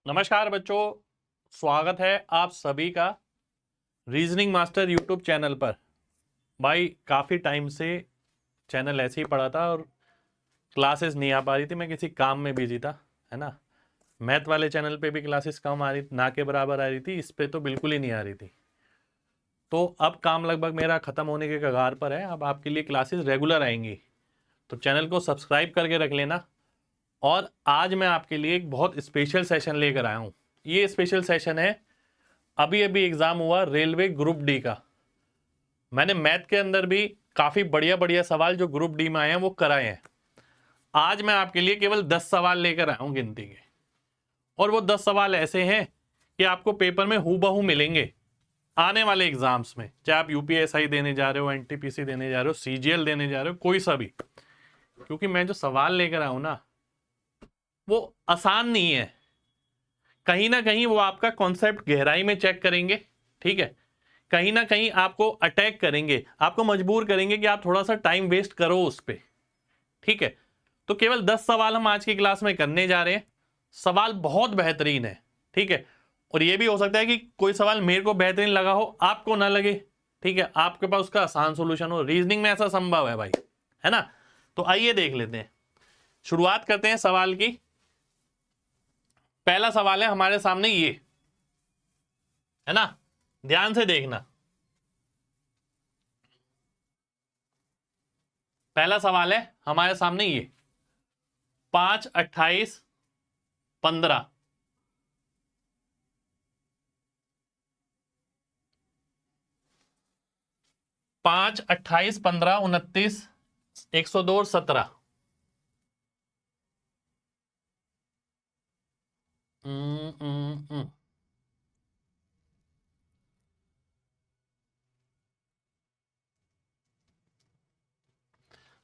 नमस्कार बच्चों, स्वागत है आप सभी का रीजनिंग मास्टर यूट्यूब चैनल पर। भाई काफ़ी टाइम से चैनल ऐसे ही पड़ा था और क्लासेस नहीं आ पा रही थी, मैं किसी काम में बिजी था, है ना। मैथ वाले चैनल पे भी क्लासेस कम आ रही, ना के बराबर आ रही थी, इस पे तो बिल्कुल ही नहीं आ रही थी। तो अब काम लगभग मेरा ख़त्म होने के कगार पर है, अब आपके लिए क्लासेस रेगुलर आएंगी, तो चैनल को सब्सक्राइब करके रख लेना। और आज मैं आपके लिए एक बहुत स्पेशल सेशन लेकर आया हूँ। ये स्पेशल सेशन है, अभी अभी एग्जाम हुआ रेलवे ग्रुप डी का। मैंने मैथ के अंदर भी काफी बढ़िया बढ़िया सवाल जो ग्रुप डी में आए हैं वो कराए हैं। आज मैं आपके लिए केवल 10 सवाल लेकर आया हूं गिनती के, और वो 10 सवाल ऐसे हैं कि आपको पेपर में हूबहू मिलेंगे आने वाले एग्जाम्स में, चाहे आप यूपीएसआई देने जा रहे हो, एनटीपीसी देने जा रहे हो, सीजीएल देने जा रहे हो, कोई सा भी। क्योंकि मैं जो सवाल लेकर आया हूं ना, वो आसान नहीं है। कहीं ना कहीं वो आपका कॉन्सेप्ट गहराई में चेक करेंगे, ठीक है। कहीं ना कहीं आपको अटैक करेंगे, आपको मजबूर करेंगे कि आप थोड़ा सा टाइम वेस्ट करो उस पर, ठीक है। तो केवल 10 सवाल हम आज की क्लास में करने जा रहे हैं। सवाल बहुत बेहतरीन है, ठीक है। और ये भी हो सकता है कि कोई सवाल मेरे को बेहतरीन लगा हो, आपको ना लगे, ठीक है। आपके पास उसका आसान सोल्यूशन हो, रीजनिंग में ऐसा संभव है भाई, है ना। तो आइए देख लेते हैं, शुरुआत करते हैं सवाल की। पहला सवाल है हमारे सामने ये, है ना, ध्यान से देखना। पहला सवाल है हमारे सामने ये, 5, 28, 15। 5, 28, 15, 29, 102 और 17।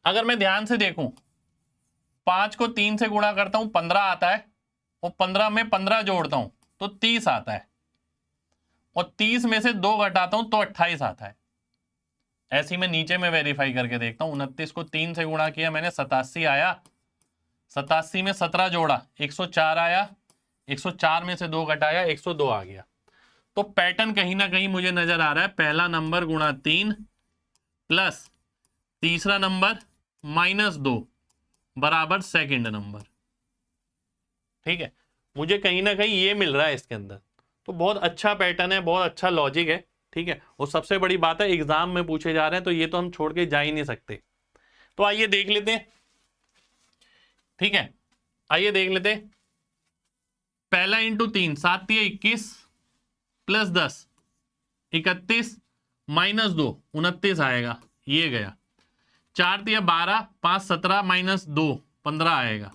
अगर मैं ध्यान से देखूं, 5 को 3 से गुणा करता हूं 15 आता है, और 15 में 15 जोड़ता हूं तो 30 आता है, और 30 में से 2 घटाता हूं तो 28 आता है। ऐसे ही मैं नीचे में वेरीफाई करके देखता हूं। 29 को 3 से गुणा किया मैंने, 87 आया। 87 में 17 जोड़ा, 104 आया। 104 में से 2 घटाया, 102 आ गया। तो पैटर्न कहीं ना कहीं मुझे नजर आ रहा है, पहला नंबर गुणा 3 प्लस तीसरा नंबर -2 बराबर सेकंड नंबर, ठीक है। मुझे कहीं ना कहीं ये मिल रहा है इसके अंदर। तो बहुत अच्छा पैटर्न है, बहुत अच्छा लॉजिक है, ठीक है। और सबसे बड़ी बात है, एग्जाम में पूछे जा रहे हैं, तो ये तो हम छोड़ के जा ही नहीं सकते। तो आइए देख लेते हैं, ठीक है। आइए देख लेते हैं। पहला इंटू 3, 7 तिया 21 प्लस 10 31 -2 29 आएगा, ये गया। 4 तिया 12, 5 17 -2 15 आएगा,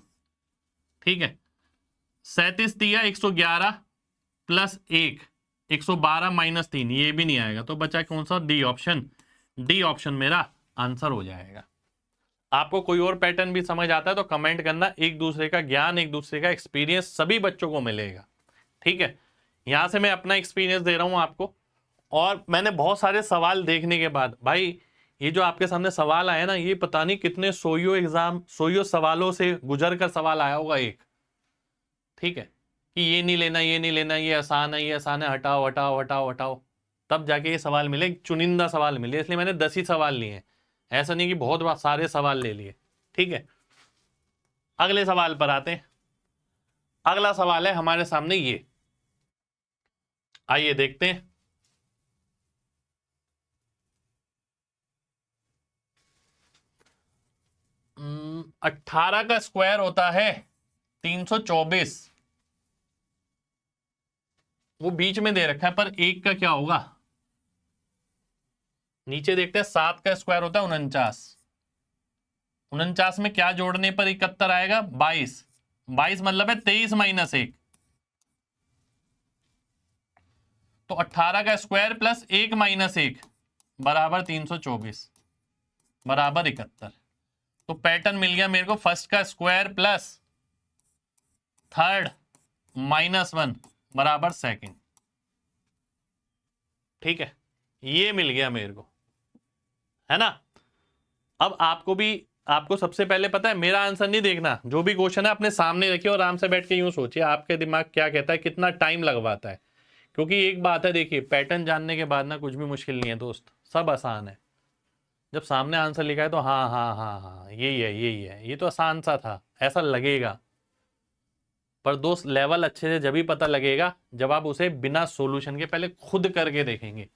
ठीक है। 37 तिया 111 प्लस 1 112 -3, ये भी नहीं आएगा। तो बचा कौन सा? D option. डी ऑप्शन मेरा आंसर हो जाएगा। आपको कोई और पैटर्न भी समझ आता है तो कमेंट करना। एक दूसरे का ज्ञान, एक दूसरे का एक्सपीरियंस सभी बच्चों को मिलेगा, ठीक है। यहां से मैं अपना एक्सपीरियंस दे रहा हूं आपको, और मैंने बहुत सारे सवाल देखने के बाद, भाई ये जो आपके सामने सवाल आया ना, ये पता नहीं कितने सोइयो सवालों से गुजर कर सवाल आया होगा एक, ठीक है। कि ये नहीं लेना, ये नहीं लेना, ये आसान है, ये आसान है, हटाओ हटाओ हटाओ हटाओ, तब जाके ये सवाल मिले। चुनिंदा सवाल मिले, इसलिए मैंने 10 ही सवाल लिए हैं, ऐसा नहीं कि बहुत सारे सवाल ले लिए, ठीक है। अगले सवाल पर आते हैं। अगला सवाल है हमारे सामने ये, आइए देखते हैं। हम्म, 18 का स्क्वायर होता है 324। वो बीच में दे रखा है, पर एक का क्या होगा? नीचे देखते हैं। 7 का स्क्वायर होता है 49। 49 में क्या जोड़ने पर 71 आएगा? 22। 22 मतलब है 23 -1। तो 18 का स्क्वायर प्लस 1 -1 बराबर 324 बराबर 71। तो पैटर्न मिल गया मेरे को, फर्स्ट का स्क्वायर प्लस थर्ड -1 बराबर सेकंड, ठीक है। ये मिल गया मेरे को, है ना। अब आपको भी आपको सबसे पहले पता है मेरा आंसर नहीं देखना, जो भी क्वेश्चन है अपने सामने रखिए और आराम से बैठ के यूं सोचिए आपके दिमाग क्या कहता है, कितना टाइम लगवाता है। क्योंकि एक बात है, देखिए पैटर्न जानने के बाद ना कुछ भी मुश्किल नहीं है दोस्त, सब आसान है। जब सामने आंसर लिखा है तो हाँ हाँ हाँ हाँ यही है यही है, ये तो आसान सा था ऐसा लगेगा। पर दोस्त लेवल अच्छे से जब भी पता लगेगा जब आप उसे बिना सॉल्यूशन के पहले खुद करके देखेंगे,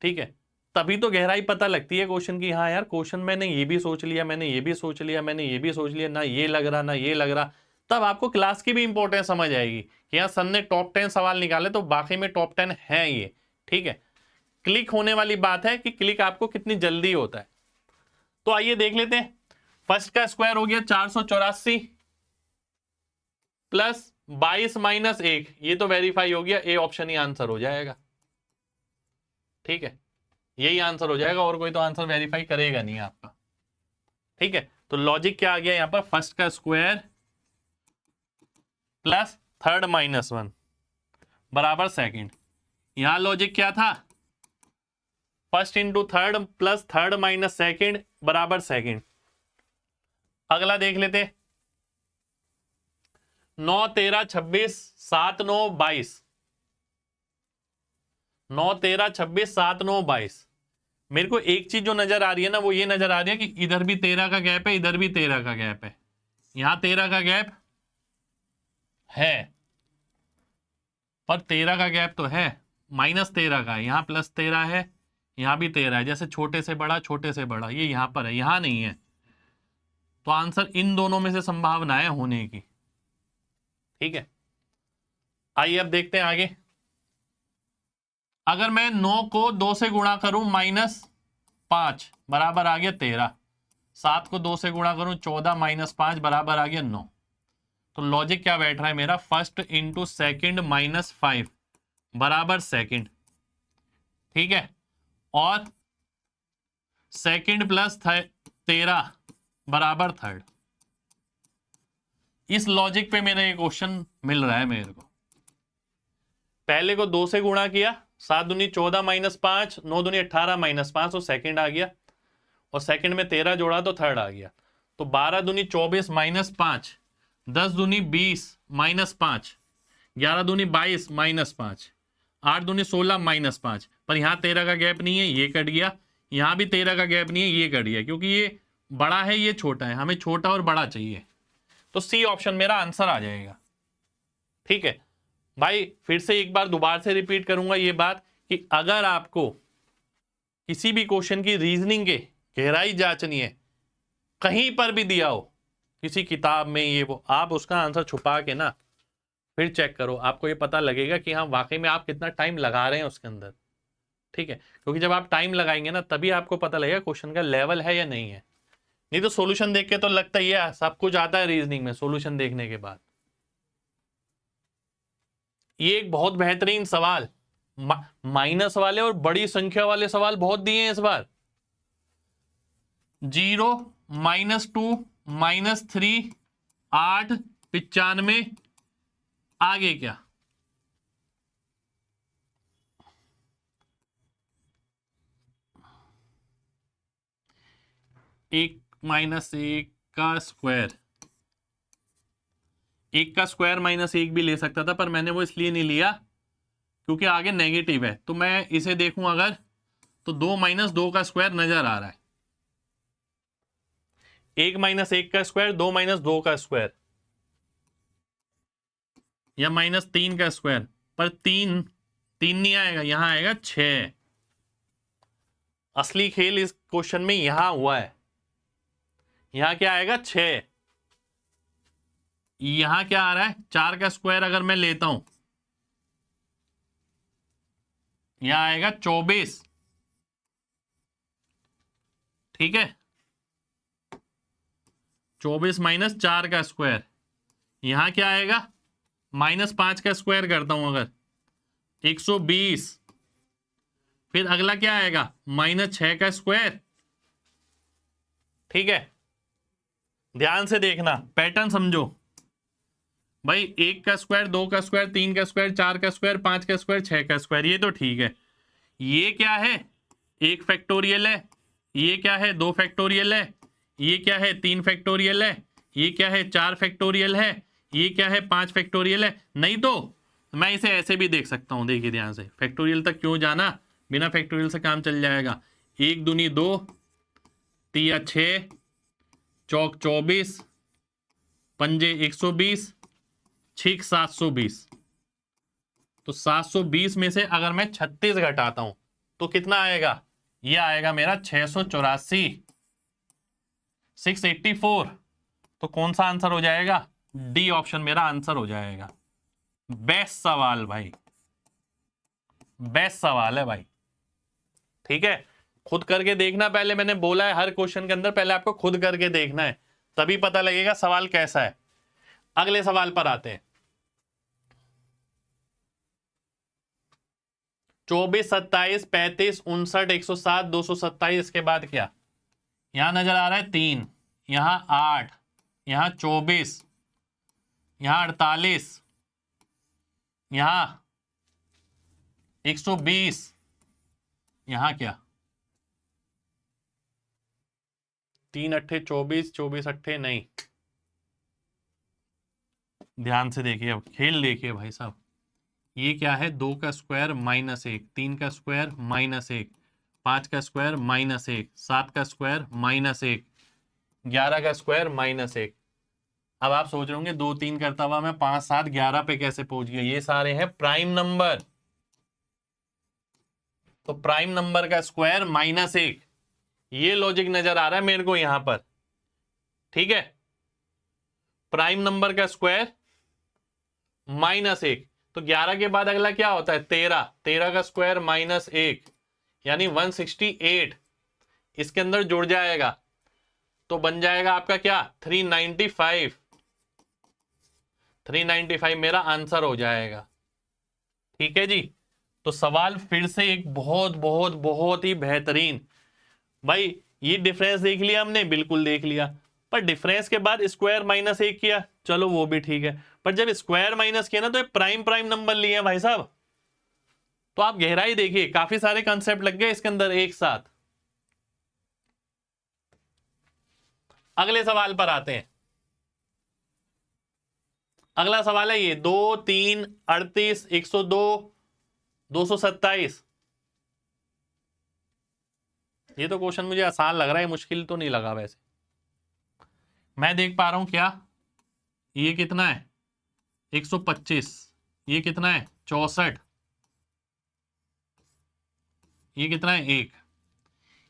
ठीक है। तभी तो गहराई पता लगती है क्वेश्चन की। हाँ यार क्वेश्चन मैंने ये भी सोच लिया, मैंने ये भी सोच लिया, मैंने ये भी सोच लिया, ना ये लग रहा ना ये लग रहा। तब आपको क्लास की भी इंपॉर्टेंस समझ आएगी कि यहाँ सन ने टॉप 10 सवाल निकाले तो बाकी में टॉप 10 है ये, ठीक है। क्लिक होने वाली बात है कि क्लिक आपको कितनी जल्दी होता है। तो आइए देख लेते हैं। फर्स्ट का स्क्वायर हो गया 484 प्लस 22 माइनस 1, ये तो वेरीफाई हो गया, ए ऑप्शन ही आंसर हो जाएगा, ठीक है। यही आंसर हो जाएगा और कोई तो आंसर वेरीफाई करेगा नहीं आपका, ठीक है। तो लॉजिक क्या आ गया यहां पर, फर्स्ट का स्क्वायर प्लस थर्ड माइनस 1 बराबर सेकंड। यहां लॉजिक क्या था, first into third plus third minus second बराबर सेकंड। अगला देख लेते, 9 13 26 7 9 22, 9 13 26 7 9 22। मेरे को एक चीज जो नजर आ रही है ना वो ये नजर आ रही है कि इधर भी 13 का गैप है, इधर भी 13 का गैप है, यहां 13 का गैप है, पर 13 का गैप तो है माइनस 13 का, यहां प्लस 13 है, यहां भी 13 है, जैसे छोटे से बड़ा छोटे से बड़ा, ये यहां पर है यहां नहीं है। तो आंसर इन दोनों में से संभावना है होने की, ठीक है। आइए अब देखते हैं आगे। अगर मैं 9 को 2 से गुणा करूं माइनस 5 बराबर आ गया 13, 7 को 2 से गुणा करूं 14 माइनस 5 बराबर आ गया 9। तो लॉजिक क्या बैठ रहा है मेरा, फर्स्ट इंटू सेकेंड माइनस 5 बराबर सेकेंड, ठीक है। और सेकेंड प्लस 13 बराबर थर्ड। इस लॉजिक पे मेरा ये क्वेश्चन मिल रहा है मेरे को। पहले को 2 से गुणा किया, 7 दूनी 14 माइनस 5, 9 दूनी 18 माइनस 5, तो सेकेंड आ गया, और सेकेंड में 13 जोड़ा तो थर्ड आ गया। तो 12 दूनी 24 माइनस 5, 10 दूनी 20 माइनस 5, 11 दूनी 22 माइनस 5, 8 दूनी 16 माइनस 5। पर यहाँ 13 का गैप नहीं है, ये कट गया, यहाँ भी 13 का गैप नहीं है, ये कट गया, क्योंकि ये बड़ा है ये छोटा है, हमें छोटा और बड़ा चाहिए। तो सी ऑप्शन मेरा आंसर आ जाएगा, ठीक है भाई। फिर से एक बार दोबारा से रिपीट करूंगा ये बात कि अगर आपको किसी भी क्वेश्चन की रीजनिंग के गहराई जांचनी है, कहीं पर भी दिया हो किसी किताब में ये वो, आप उसका आंसर छुपा के ना फिर चेक करो, आपको ये पता लगेगा कि हाँ वाकई में आप कितना टाइम लगा रहे हैं उसके अंदर, ठीक है। क्योंकि जब आप टाइम लगाएंगे ना तभी आपको पता लगेगा क्वेश्चन का लेवल है या नहीं है। नहीं तो सॉल्यूशन देख के तो लगता ही है सब कुछ आता है रीजनिंग में, सॉल्यूशन देखने के बाद। ये एक बहुत बेहतरीन सवाल, माइनस वाले और बड़ी संख्या वाले सवाल बहुत दिए हैं इस बार। 0 -2 -3 8 95, आगे क्या, एक माइनस 1 का स्क्वायर, 1 का स्क्वायर माइनस 1 भी ले सकता था, पर मैंने वो इसलिए नहीं लिया क्योंकि आगे नेगेटिव है। तो मैं इसे देखूं अगर, तो 2 - 2 का स्क्वायर नजर आ रहा है, 1 - 1 का स्क्वायर, 2 - 2 का स्क्वायर, या -3 का स्क्वायर, पर 3 नहीं आएगा, यहां आएगा 6। असली खेल इस क्वेश्चन में यहां हुआ है, यहां क्या आएगा 6। यहां क्या आ रहा है, 4 का स्क्वायर अगर मैं लेता हूं यहां आएगा 24, ठीक है। 24 - 4 का स्क्वायर, यहां क्या आएगा, -5 का स्क्वायर करता हूं अगर 120, फिर अगला क्या आएगा -6 का स्क्वायर, ठीक है। ध्यान से देखना, पैटर्न समझो भाई, 1 का स्क्वायर, 2 का स्क्वायर, 3 का स्क्वायर, 4 का स्क्वायर, 5 का स्क्वायर, 6 का स्क्वायर, ये तो ठीक है। ये क्या है, 1 फैक्टोरियल है, ये क्या है 2 फैक्टोरियल है, ये क्या है 3 फैक्टोरियल है, ये क्या है 4 फैक्टोरियल है, ये क्या है 5 फैक्टोरियल है। नहीं तो मैं इसे ऐसे भी देख सकता हूं, देखिए ध्यान से, फैक्टोरियल तक क्यों जाना, बिना फैक्टोरियल से काम चल जाएगा। 1 दूनी 2, 3 6, चौक 24, पंजे 120, 6 720। तो 720 में से अगर मैं 36 घटाता हूं तो कितना आएगा, ये आएगा मेरा 684, 684। तो कौन सा आंसर हो जाएगा, डी ऑप्शन मेरा आंसर हो जाएगा। बेस्ट सवाल भाई, बेस्ट सवाल है भाई। ठीक है, खुद करके देखना, पहले मैंने बोला है हर क्वेश्चन के अंदर पहले आपको खुद करके देखना है, तभी पता लगेगा सवाल कैसा है। अगले सवाल पर आते हैं। 24, 27, 35, 59, 107, 227 के बाद क्या, यहां नजर आ रहा है 3, यहां 8, यहां 24, यहां 48, यहां 120, यहां क्या 3 अट्ठे 24, 24 अट्ठे नहीं। ध्यान से देखिए, अब खेल देखिए भाई साहब, ये क्या है 2 का स्क्वायर -1, 3 का स्क्वायर -1, 5 का स्क्वायर -1, 7 का स्क्वायर -1, 11 का स्क्वायर -1। अब आप सोच रहे होंगे 2 3 करता हुआ मैं 5 7 11 पे कैसे पहुंच गया, ये सारे हैं प्राइम नंबर। तो प्राइम नंबर का स्क्वायर -1, ये लॉजिक नजर आ रहा है मेरे को यहां पर। ठीक है, प्राइम नंबर का स्क्वायर -1, तो 11 के बाद अगला क्या होता है 13, 13 का स्क्वायर -1 यानी 168, इसके अंदर जुड़ जाएगा तो बन जाएगा आपका क्या 395, 395 मेरा आंसर हो जाएगा। ठीक है जी, तो सवाल फिर से एक बहुत बहुत बहुत ही बेहतरीन। भाई ये डिफरेंस देख लिया हमने, बिल्कुल देख लिया, पर डिफरेंस के बाद स्क्वायर -1 किया, चलो वो भी ठीक है, पर जब स्क्वायर माइनस किया ना तो प्राइम प्राइम नंबर लिए भाई साहब। तो आप गहराई देखिए, काफी सारे कंसेप्ट लग गए इसके अंदर एक साथ। अगले सवाल पर आते हैं। अगला सवाल है ये 2 3 38 102 227। ये तो क्वेश्चन मुझे आसान लग रहा है, मुश्किल तो नहीं लगा वैसे। मैं देख पा रहा हूं क्या, ये कितना है 125, ये कितना है 64, ये कितना है 1,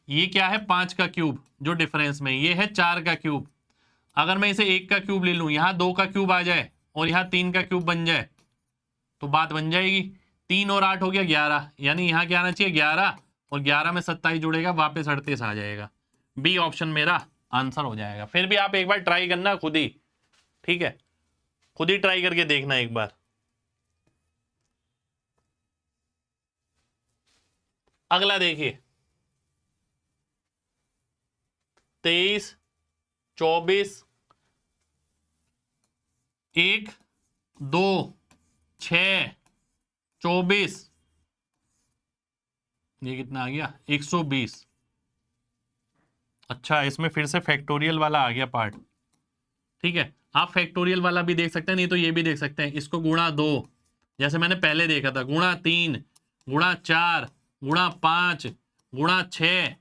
ये क्या है 5 का क्यूब जो डिफरेंस में, ये है 4 का क्यूब। अगर मैं इसे 1 का क्यूब ले लूं, यहां 2 का क्यूब आ जाए और यहां 3 का क्यूब बन जाए तो बात बन जाएगी। 3 और 8 हो गया 11, यानी यहां क्या आना चाहिए 11, और 11 में 27 जुड़ेगा, वापस 38 आ जाएगा। बी ऑप्शन मेरा आंसर हो जाएगा। फिर भी आप एक बार ट्राई करना खुद ही, ठीक है, खुद ही ट्राई करके देखना एक बार। अगला देखिए 23 24 1 2 6 24, ये कितना आ गया 120। अच्छा, इसमें फिर से फैक्टोरियल वाला आ गया पार्ट। ठीक है, आप फैक्टोरियल वाला भी देख सकते हैं, नहीं तो ये भी देख सकते हैं, इसको गुणा 2 जैसे मैंने पहले देखा था, गुणा 3 गुणा 4 गुणा 5 गुणा 6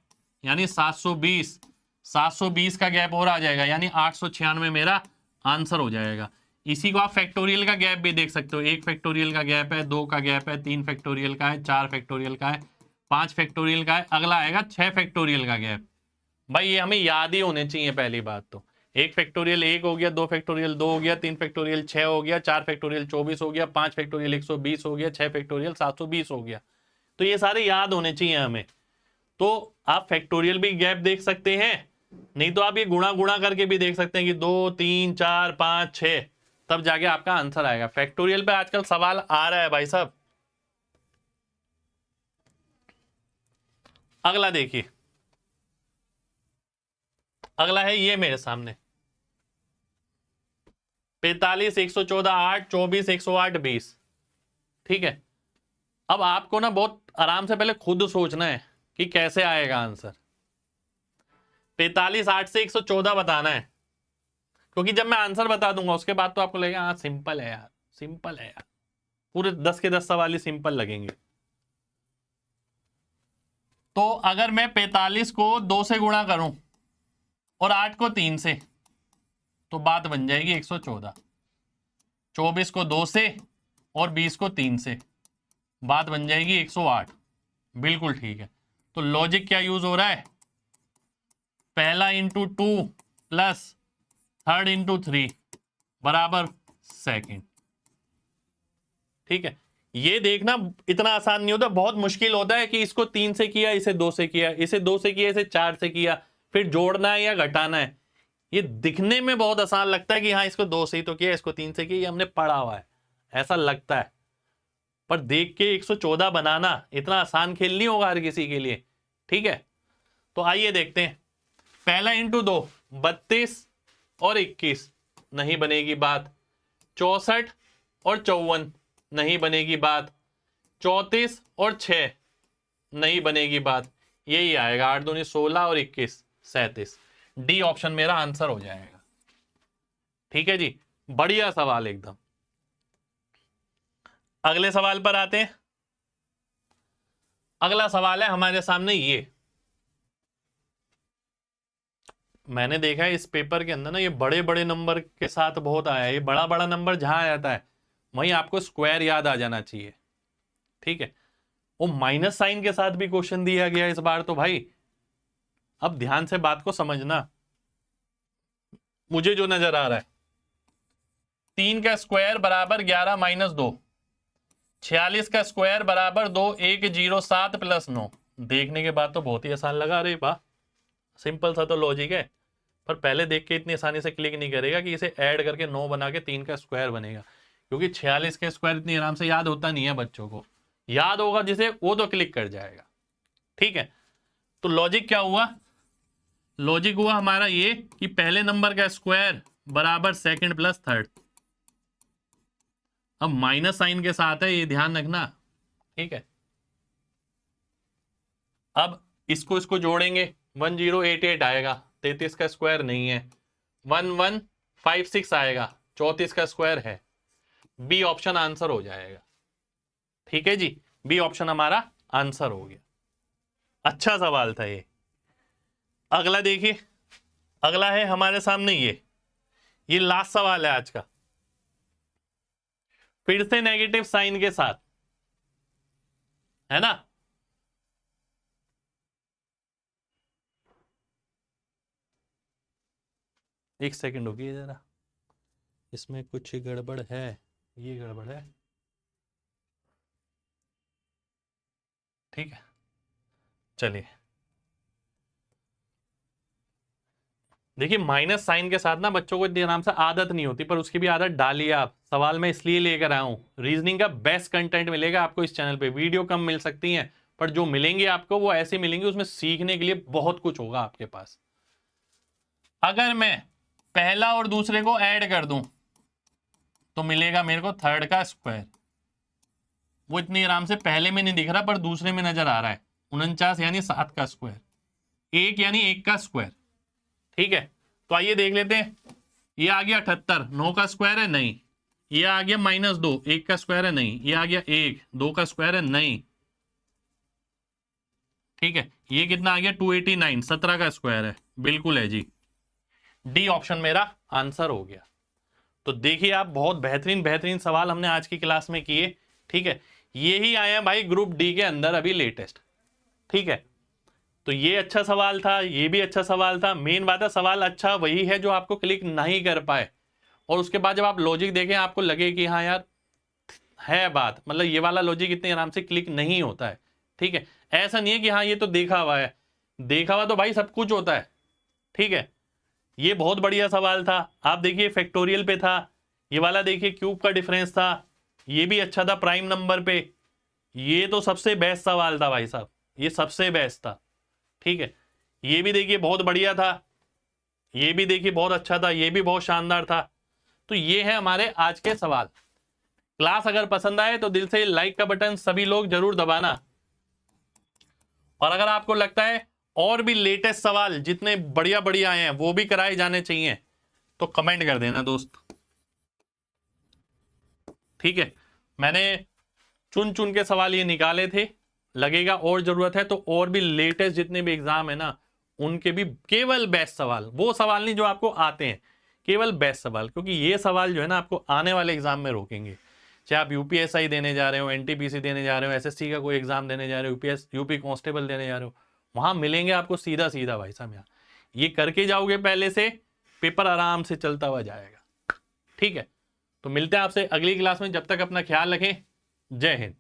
यानी 720, 720 का गैप और आ जाएगा, यानी 896 मेरा आंसर हो जाएगा। इसी को आप फैक्टोरियल का गैप भी देख सकते हो, 1 फैक्टोरियल का गैप है, 2 का गैप है, 3 फैक्टोरियल का है, 4 फैक्टोरियल का है, 5 फैक्टोरियल का है, अगला आएगा 6 फैक्टोरियल का गैप। भाई ये हमें याद ही होने चाहिए पहली बात तो। 1 फैक्टोरियल 1 हो गया, 2 फैक्टोरियल 2 हो गया, 3 फैक्टोरियल 6 हो गया, 4 फैक्टोरियल 24 हो गया, 5 फैक्टोरियल 120 हो गया, 6 फैक्टोरियल 720 हो गया। तो ये सारे याद होने चाहिए हमें। तो आप फैक्टोरियल भी गैप देख सकते हैं, नहीं तो आप ये गुणा गुणा करके भी देख सकते हैं कि 2 3 4 5 6, तब जाके आपका आंसर आएगा। फैक्टोरियल पे आजकल सवाल आ रहा है भाई साहब। अगला देखिए, अगला है ये मेरे सामने 45 114 8 24 108 20। ठीक है, अब आपको ना बहुत आराम से पहले खुद सोचना है कि कैसे आएगा आंसर। 45 8 से 114 बताना है, क्योंकि जब मैं आंसर बता दूंगा उसके बाद तो आपको लगेगा हाँ सिंपल है यार, सिंपल है यार, पूरे 10 के 10 सवाल ही सिंपल लगेंगे। तो अगर मैं 45 को 2 से गुणा करूं और 8 को 3 से, तो बात बन जाएगी 114। 24 को 2 से और 20 को 3 से, बात बन जाएगी 108। बिल्कुल ठीक है। तो लॉजिक क्या यूज हो रहा है, पहला इंटू 2 प्लस थर्ड इंटू 3 बराबर सेकंड। ठीक है, ये देखना इतना आसान नहीं होता, बहुत मुश्किल होता है कि इसको 3 से किया, इसे 2 से किया, इसे 2 से किया, इसे 4 से किया, फिर जोड़ना है या घटाना है। ये दिखने में बहुत आसान लगता है कि हाँ इसको 2 से ही तो किया, इसको 3 से किया, ये हमने पढ़ा हुआ है, ऐसा लगता है, पर देख के 114 बनाना इतना आसान खेल नहीं होगा हर किसी के लिए। ठीक है, तो आइए देखते हैं। पहला इंटू 2 32 और 21 नहीं बनेगी बात, 64 और 54 नहीं बनेगी बात, 34 और 6 नहीं बनेगी बात, यही आएगा 8 दूनी 16 और 21 37। डी ऑप्शन मेरा आंसर हो जाएगा। ठीक है जी, बढ़िया सवाल एकदम। अगले सवाल पर आते हैं। अगला सवाल है हमारे सामने ये, मैंने देखा है इस पेपर के अंदर ना ये बड़े बड़े नंबर के साथ बहुत आया है। ये बड़ा बड़ा नंबर जहां आ जाता है वहीं आपको स्क्वायर याद आ जाना चाहिए। ठीक है, वो माइनस साइन के साथ भी क्वेश्चन दिया गया इस बार तो भाई अब ध्यान से बात को समझना। मुझे जो नजर आ रहा है 3 का स्क्वायर बराबर 11 माइनस 2, 46 का स्क्वायर बराबर 2 107 प्लस 9। देखने के बाद तो बहुत ही आसान लगा, अरे वाह सिंपल सा तो लॉजिक है, पर पहले देख के इतनी आसानी से क्लिक नहीं करेगा कि इसे ऐड करके 9 बना के 3 का स्क्वायर बनेगा, क्योंकि 46 के स्क्वायर इतनी आराम से याद होता नहीं है बच्चों को, याद होगा जिसे वो तो क्लिक कर जाएगा। ठीक है, तो लॉजिक क्या हुआ, लॉजिक हुआ हमारा ये कि पहले नंबर का स्क्वायर बराबर सेकंड प्लस थर्ड। अब माइनस साइन के साथ है, ये ध्यान रखना। ठीक है, अब इसको जोड़ेंगे 1088 आएगा, 33 का स्क्वायर नहीं है, 1156 आएगा, 34 का स्क्वायर है। बी ऑप्शन आंसर हो जाएगा। ठीक है जी, बी ऑप्शन हमारा आंसर हो गया। अच्छा सवाल था ये। अगला देखिए, अगला है हमारे सामने ये लास्ट सवाल है आज का, फिर से नेगेटिव साइन के साथ, है ना। एक सेकंड होगी जरा, इसमें कुछ गड़बड़ है, ये गड़बड़ है। ठीक है, चलिए देखिए, माइनस साइन के साथ ना बच्चों को इतनी आराम से आदत नहीं होती, पर उसकी भी आदत डालिए आप। सवाल मैं इसलिए लेकर आया हूं, रीजनिंग का बेस्ट कंटेंट मिलेगा आपको इस चैनल पे। वीडियो कम मिल सकती हैं, पर जो मिलेंगे आपको वो ऐसे मिलेंगे, उसमें सीखने के लिए बहुत कुछ होगा आपके पास। अगर मैं पहला और दूसरे को ऐड कर दूं तो मिलेगा मेरे को थर्ड का स्क्वायर। वो इतनी आराम से पहले में नहीं दिख रहा, पर दूसरे में नजर आ रहा है। 49 यानी 7 का स्क्वायर, 1 यानी 1 का स्क्वायर। ठीक है, तो आइए देख लेते हैं। ये आ गया 78, 9 का स्क्वायर है नहीं। ये आ गया -2, 1 का स्क्वायर है नहीं। ये आ गया 1, 2 का स्क्वायर है नहीं। ठीक है, ये कितना आ गया 289, 17 का स्क्वायर है, बिल्कुल है जी। डी ऑप्शन मेरा आंसर हो गया। तो देखिए आप, बहुत बेहतरीन बेहतरीन सवाल हमने आज की क्लास में किए। ठीक है, ये ही आए हैं भाई ग्रुप डी के अंदर अभी लेटेस्ट। ठीक है, तो ये अच्छा सवाल था, ये भी अच्छा सवाल था। मेन बात है सवाल अच्छा वही है जो आपको क्लिक नहीं कर पाए, और उसके बाद जब आप लॉजिक देखें आपको लगे कि हाँ यार है बात, मतलब ये वाला लॉजिक इतने आराम से क्लिक नहीं होता है। ठीक है, ऐसा नहीं है कि हाँ ये तो देखा हुआ है, देखा हुआ तो भाई सब कुछ होता है। ठीक है, ये बहुत बढ़िया सवाल था। आप देखिए फैक्टोरियल पे था, ये वाला देखिए क्यूब का डिफरेंस था, ये भी अच्छा था प्राइम नंबर पे। ये तो सबसे बेस्ट सवाल था भाई साहब, ये सबसे बेस्ट था। ठीक है, ये भी देखिए बहुत बढ़िया था, ये भी देखिए बहुत अच्छा था, ये भी बहुत शानदार था। तो ये है हमारे आज के सवाल। क्लास अगर पसंद आए तो दिल से लाइक का बटन सभी लोग जरूर दबाना, और अगर आपको लगता है और भी लेटेस्ट सवाल जितने बढ़िया बढ़िया आए हैं वो भी कराए जाने चाहिए तो कमेंट कर देना दोस्त, ठीक है। मैंने चुन चुन के सवाल ये निकाले थे, लगेगा और जरूरत है तो और भी लेटेस्ट जितने भी एग्जाम है ना उनके भी केवल बेस्ट सवाल, वो सवाल नहीं जो आपको आते हैं, केवल बेस्ट सवाल, क्योंकि ये सवाल जो है ना आपको आने वाले एग्जाम में रोकेंगे। चाहे आप यूपीएसआई देने जा रहे हो, एनटीपीसी देने जा रहे हो, एसएससी का कोई एग्जाम देने जा रहे हो, यूपी कांस्टेबल देने जा रहे हो, वहां मिलेंगे आपको सीधा सीधा भाई साहब। यहाँ ये करके जाओगे पहले से, पेपर आराम से चलता हुआ जाएगा, ठीक है। तो मिलते हैं आपसे अगली क्लास में, जब तक अपना ख्याल रखें। जय हिंद।